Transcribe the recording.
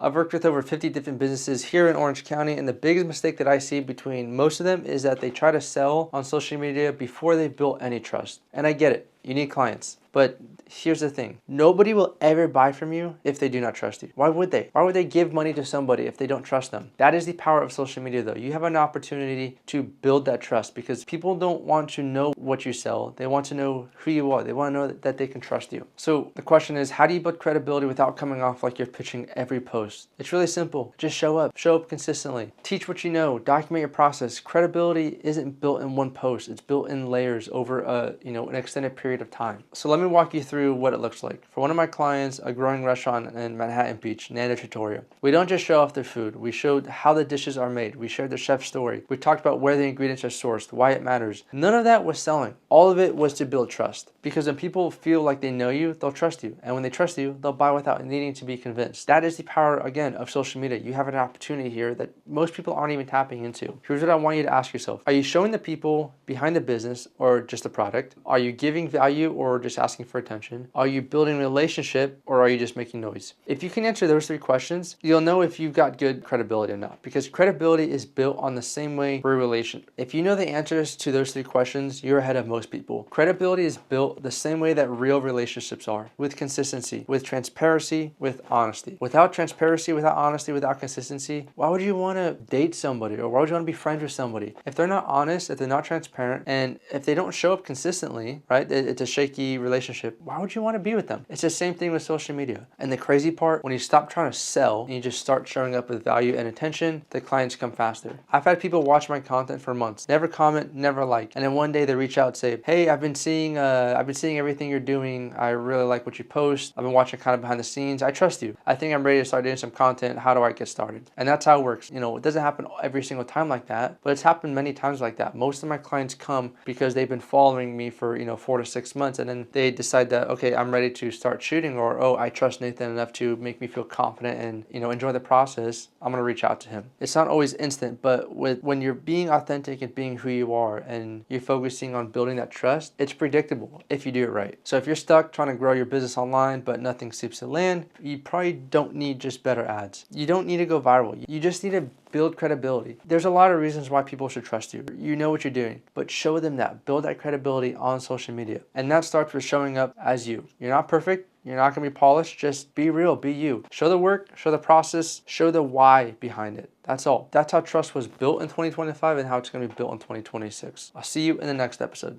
I've worked with over 50 different businesses here in Orange County, and the biggest mistake that I see between most of them is that they try to sell on social media before they've built any trust. And I get it, you need clients. But here's the thing, nobody will ever buy from you if they do not trust you. Why would they? Why would they give money to somebody if they don't trust them? That is the power of social media though. You have an opportunity to build that trust because people don't want to know what you sell. They want to know who you are. They want to know that they can trust you. So the question is, how do you build credibility without coming off like you're pitching every post? It's really simple. Just show up consistently. Teach what you know, document your process. Credibility isn't built in one post. It's built in layers over an extended period of time. So let me walk you through what it looks like. For one of my clients, a growing restaurant in Manhattan Beach, Nando Trattoria, we don't just show off their food. We showed how the dishes are made. We shared the chef's story. We talked about where the ingredients are sourced, why it matters. None of that was selling. All of it was to build trust. Because when people feel like they know you, they'll trust you. And when they trust you, they'll buy without needing to be convinced. That is the power, again, of social media. You have an opportunity here that most people aren't even tapping into. Here's what I want you to ask yourself. Are you showing the people behind the business or just the product? Are you giving value or just asking for attention? Are you building a relationship or are you just making noise? If you can answer those three questions, you'll know if you've got good credibility or not, because credibility is built on the same way for a relationship. If you know the answers to those three questions, you're ahead of most people. Credibility is built the same way that real relationships are, with consistency, with transparency, with honesty. Without transparency, without honesty, without consistency, why would you want to date somebody or why would you want to be friends with somebody? If they're not honest, if they're not transparent, and if they don't show up consistently, right, it's a shaky relationship, why would you want to be with them? It's the same thing with social media. And the crazy part, when you stop trying to sell and you just start showing up with value and attention, the clients come faster. I've had people watch my content for months, never comment, never like, and then one day they reach out and say, hey, I've been seeing everything you're doing. I really like what you post. I've been watching kind of behind the scenes. I trust you. I think I'm ready to start doing some content. How do I get started? And that's how it works. It doesn't happen every single time like that, but it's happened many times like that. Most of my clients come because they've been following me for 4 to 6 months, and then they decide that, okay, I'm ready to start shooting, or oh, I trust Nathan enough to make me feel confident and enjoy the process. I'm gonna reach out to him. It's not always instant, but when you're being authentic and being who you are and you're focusing on building that trust, it's predictable if you do it right. So if you're stuck trying to grow your business online but nothing seems to land, you probably don't need just better ads. You don't need to go viral. You just need to build credibility. There's a lot of reasons why people should trust you. You know what you're doing, but show them that. Build that credibility on social media. And that starts with showing up as you. You're not perfect. You're not going to be polished. Just be real. Be you. Show the work, show the process, show the why behind it. That's all. That's how trust was built in 2025 and how it's going to be built in 2026. I'll see you in the next episode.